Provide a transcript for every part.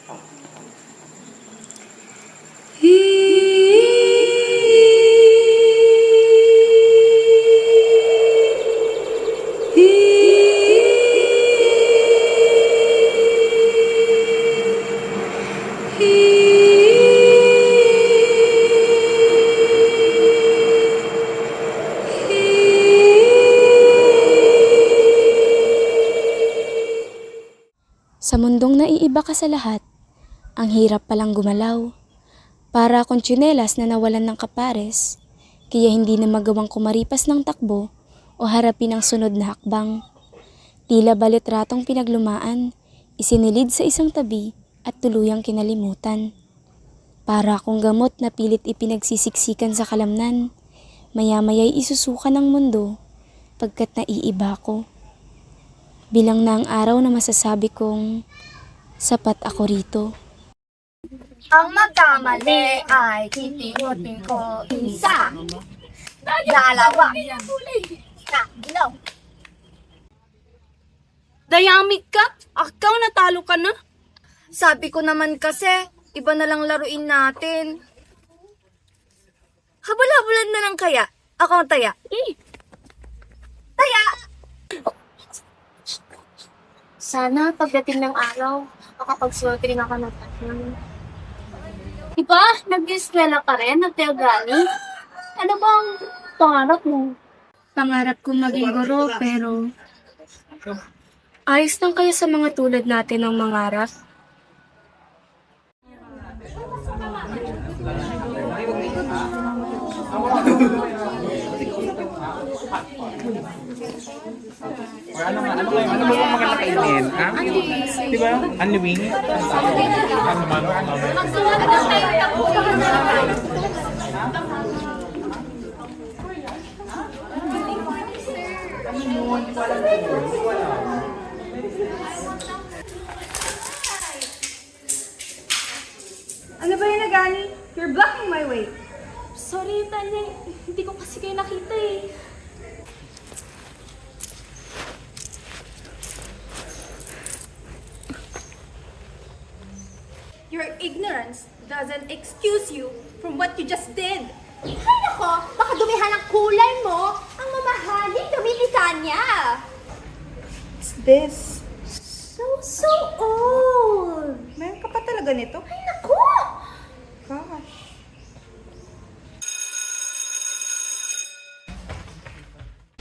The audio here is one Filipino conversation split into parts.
Sa mundong naiiba ka sa lahat, ang hirap palang gumalaw. Para akong tsinelas na nawalan ng kapares, kaya hindi na magawang kumaripas ng takbo o harapin ang sunod na hakbang. Tila balitratong pinaglumaan, isinilid sa isang tabi at tuluyang kinalimutan. Para akong gamot na pilit ipinagsisiksikan sa kalamnan, maya-maya'y isusuka ng mundo pagkat naiiba ko. Bilang na ang araw na masasabi kong sapat ako rito. Ang magkamali ay titimutin ko isa, dalawa, tatlo. Dayamig ka? Akaw natalo ka na? Sabi ko naman kasi, iba na lang laruin natin. Habal-habulan na lang kaya. Ako ang taya. Taya! Sana pagdating ng araw, makapagsulat rin ako ng tanong. Diba, nag-eskwela ka rin, nagtiagali? Ano bang pangarap mo? Pangarap kong maging guro pero ayos lang kaya sa mga tulad natin ang mangarap. Ano ba maganda kainin? Ha? Di ba? Unwing? Ano ba yun, Nagani? You're blocking my way. Sorry, Tanya. Hindi ko kasi kayo nakita eh. Your ignorance doesn't excuse you from what you just did. Ay nako, baka dumihan ang kulay mo, ang mamahaling dumilika niya. What's this? So old. Meron ka pa talaga nito? Ay nako! Gosh.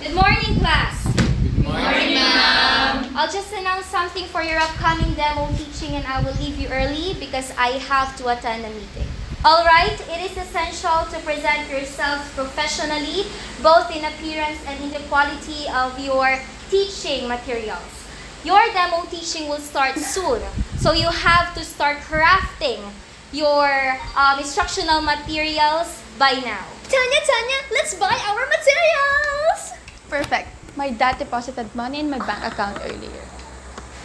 Good morning, class! Good morning, ma'am! I'll just announce something for your upcoming demo teaching and I will leave you early because I have to attend a meeting. Alright, it is essential to present yourself professionally, both in appearance and in the quality of your teaching materials. Your demo teaching will start soon, so you have to start crafting your instructional materials by now. Tanya, let's buy our materials! Perfect. My dad deposited money in my bank account earlier.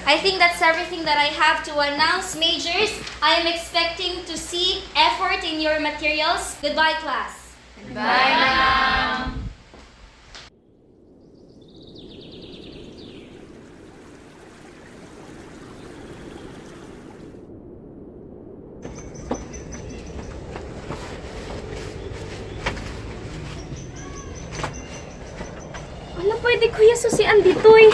I think that's everything that I have to announce, majors. I am expecting to see effort in your materials. Goodbye, class. Goodbye, ma'am. Wala pwede kuya susian dito eh.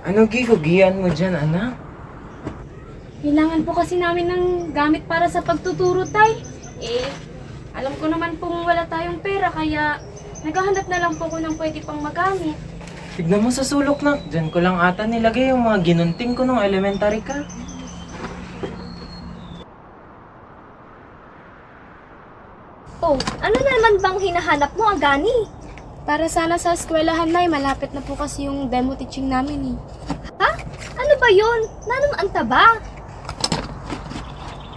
Ano gihugian mo dyan, anak? Kailangan po kasi namin ng gamit para sa pagtuturo, tay. Eh, alam ko naman pong wala tayong pera kaya naghahanap na lang po ko ng pwede pang magamit. Tignan mo sa sulok, nak. Dyan ko lang ata nilagay yung mga ginunting ko nung elementary ka. Oh, ano naman bang hinahanap mo, Agani? Para sana sa eskwelahan, nay, malapit na po kasi yung demo teaching namin eh. Ha? Ano ba yun? Nanong anta ba?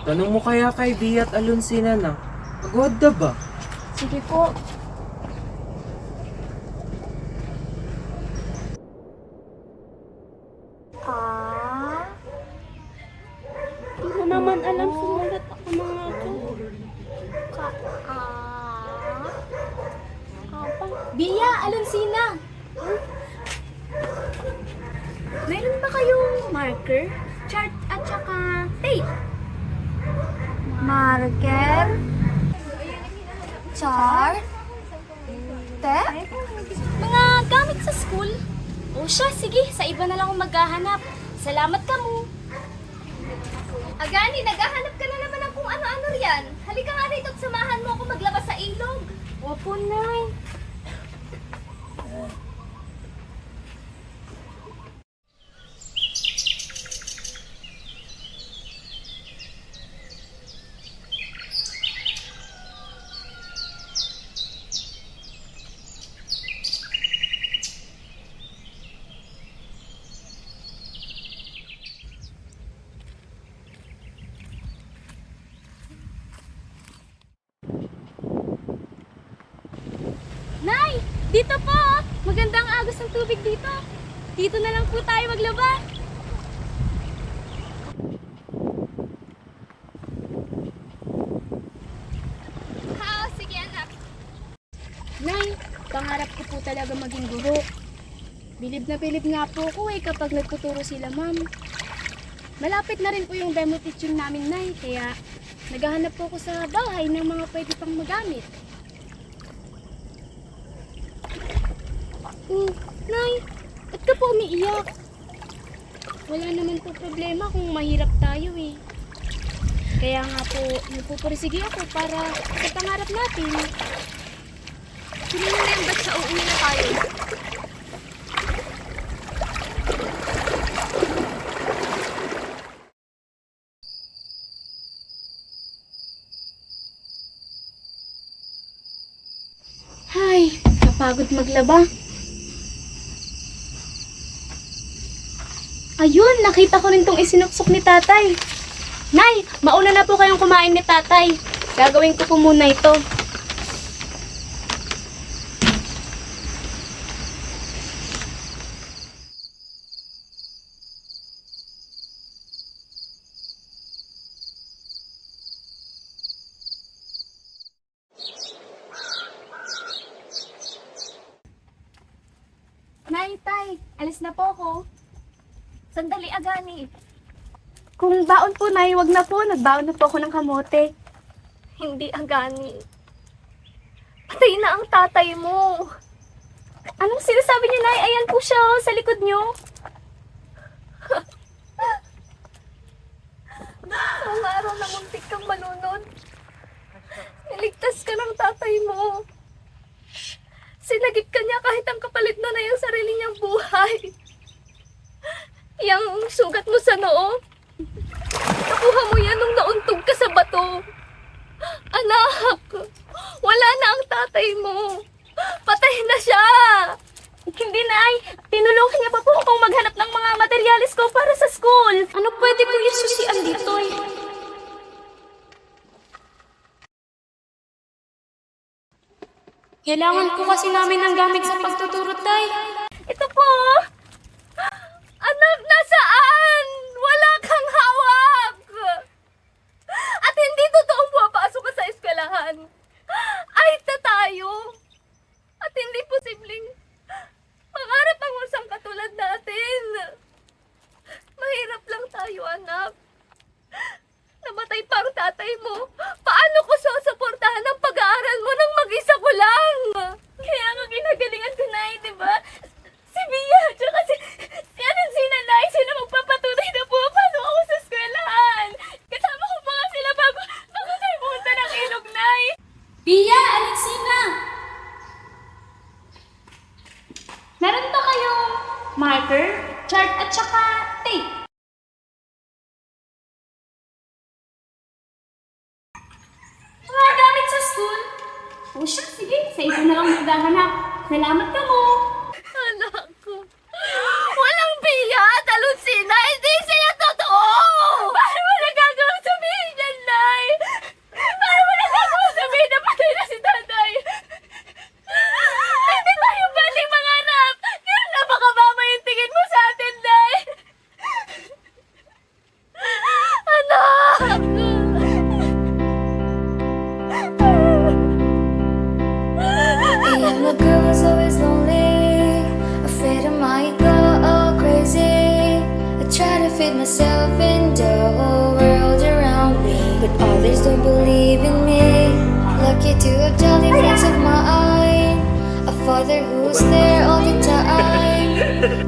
Tanong mo kaya kay Bea at Alonsina na. Agwad da ba? Sige po. Hindi ko naman alam sumulat ako mga to. Bea, Alonsina! Mayroon ba ba kayong marker, chart, at saka tape? Marker, chart, tape? Mga gamit sa school. O siya, sige, sa iba na lang akong maghahanap. Salamat ka mo. Agani, naghahanap ka na naman ng kung ano-ano riyan. Halika nga rito at samahan mo ako maglabas sa ilog. Opo, Nay. Nay, dito po! Magandang agos ng tubig dito. Dito na lang po tayo maglaba. Sige anak. Nay, pangarap ko po talaga maging guro. Bilib na bilib nga po ako kapag nagtuturo sila, ma'am. Malapit na rin po yung demo teaching namin, Nay, kaya naghahanap po ako sa bahay ng mga pwede pang magamit. Oh, Nay, ba't ka po umiiyak? Wala naman po problema kung mahirap tayo eh. Kaya nga po, nagpupursige ako para sa pangarap natin. Sino na yung ba't sa uuwi na tayo? Ay, kapagod maglaba. Ayun, nakita ko rin tong isinuksok ni tatay. Nay, mauna na po kayong kumain ni tatay. Gagawin ko po muna ito. Nay, tay, alis na po ako. Sandali, Agani. Kung baon po, Nay, wag na po. Nagbaon na po ako ng kamote. Hindi, Agani. Patay na ang tatay mo. Anong sinasabi niyo, Nay? Ayan po siya, oh, sa likod niyo. Noong araw na muntik kang malunod, niligtas ka ng tatay mo. Sinagip ka niya kahit ang kapalit na na yung sarili niyang buhay. Yang sugat mo sa noo, nakuha mo yan nung nauntog ka sa bato. Anak, wala na ang tatay mo. Patay na siya. Hindi, Nay. Tinulungan niya pa po akong maghanap ng mga materyales ko para sa school. Ano pwede ko isusian dito eh? Kailangan po kasi namin ng gamit sa pagtuturo, Tay. Ito po. Anak, nasaan? Wala kang hawak. At hindi totoong pumapasok ka sa eskwelahan. Ay, tayo. At hindi posibleng mangarap ang usang katulad natin. Mahirap lang tayo, anak. Namatay pa ang tatay mo. Paano ko susuportahan ang pag-aaral mo nang mag-isa ko lang? Kaya nga ginagalingan ko na di ba? Si Bia, tsaka si Nanay, sila magpapatunay na pumapasok ako sa eskwelahan. Kasama ko pa nga sila bago tayo pumunta ng ilog, Nay. Pia, Alexina! Meron ba kayong marker, chart at saka tape? Mga gamit sa school? O siya, sige, sa iba na lang maghahanap. Salamat ka mo! Anak ko. Walang Bia at Alucina. Hindi sila totoo. Paano mo nagagawang sabihin yan, Nay? Paano mo nagagawang sabihin na patay na si tatay? Hindi tayo pwedeng mangarap. Kaya napakababa yung tingin mo sa atin, Nay. Anak! And the girl was always lonely. with myself and the whole world around me, but others don't believe in me. Lucky to have jolly friends of mine, a father who's there all the time.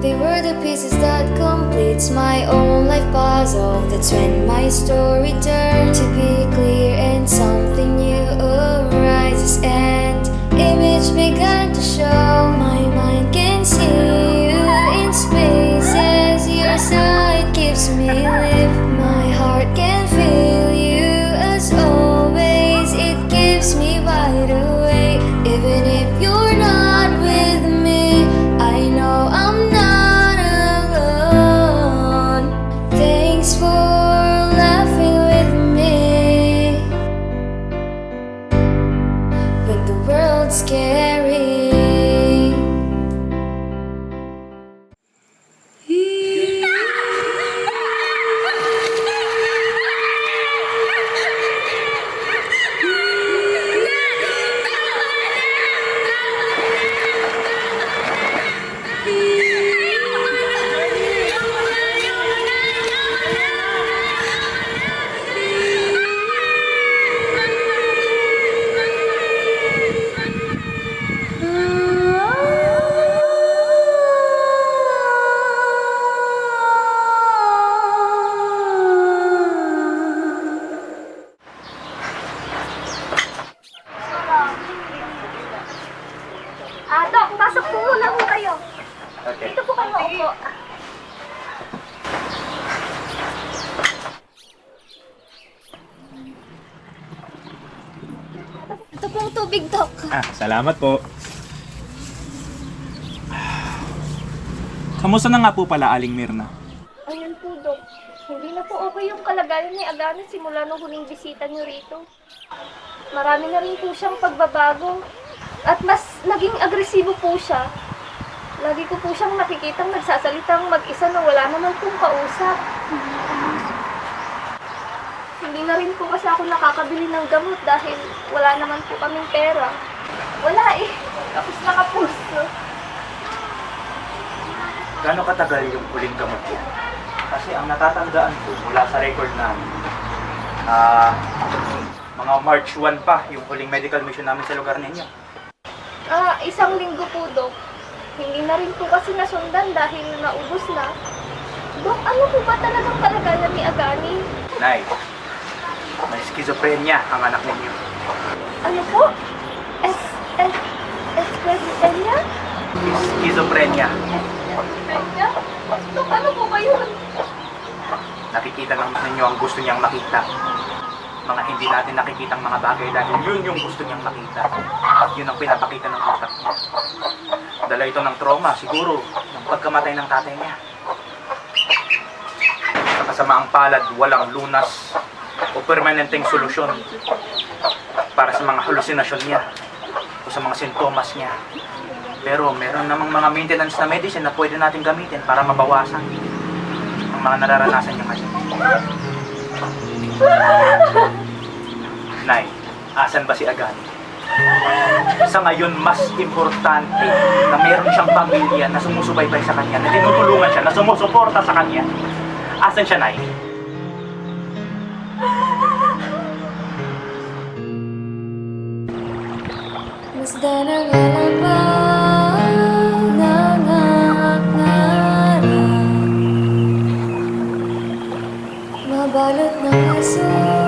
They were the pieces that completes my own life puzzle. That's when my story turned to be clear and something new arises, and image began to show. My mind can see you in spaces. Your side keeps me live. My heart can feel you as always. It keeps me wide awake. Even if you're not with me, I know I'm not alone. Thanks for laughing with me when the world's scary. Dok, pasok po muna po kayo. Okay. Dito po kayo upo. Ito pong tubig, Doc. Salamat po. Kamusta na nga po pala, Aling Mirna? Ayun po, Dok. Hindi na po okay yung kalagayan ni Agani simula nung huling bisita niyo rito. Marami na rin po siyang pagbabago. At mas naging agresibo po siya. Lagi ko po siyang nakikitang nagsasalitang mag-isa na wala naman pong kausap. Hindi na rin po kasi ako nakakabili ng gamot dahil wala naman po kaming pera. Wala eh. Tapos nakapusto. Gano'ng katagal yung huling gamot ko? Kasi ang natatandaan ko mula sa record namin, mga March 1 pa yung huling medical mission namin sa lugar ninyo. 1 linggo po, Dok. Hindi na rin po kasi nasundan dahil naubos na. Dok, ano po ba talagang kalagayan ni Agani? Nay, may schizophrenia ang anak ninyo. Ano po? Esquizofrenia? Schizophrenia. Esquizofrenia? Dok, ano po ba yun? Nakikita lang ninyo ang gusto niyang makita. Mga hindi natin nakikitang mga bagay dahil yun yung gusto niyang makita. Yun ang pinapakita ng utak niya. Dala ito ng trauma, siguro, ng pagkamatay ng tatay niya. Sa kasamaang palad, walang lunas o permanenteng solusyon para sa mga halusinasyon niya o sa mga sintomas niya. Pero meron namang mga maintenance na medicine na pwede natin gamitin para mabawasan ang mga nararanasan niya ngayon. Nay, asan ba si Agani? Sa ngayon, mas importante na meron siyang pamilya na sumusubaybay sa kanya, na tinutulungan siya, na sumusuporta sa kanya. Asan siya, Nay? Masdan ang alabang nangangarap, mabalot ng aso.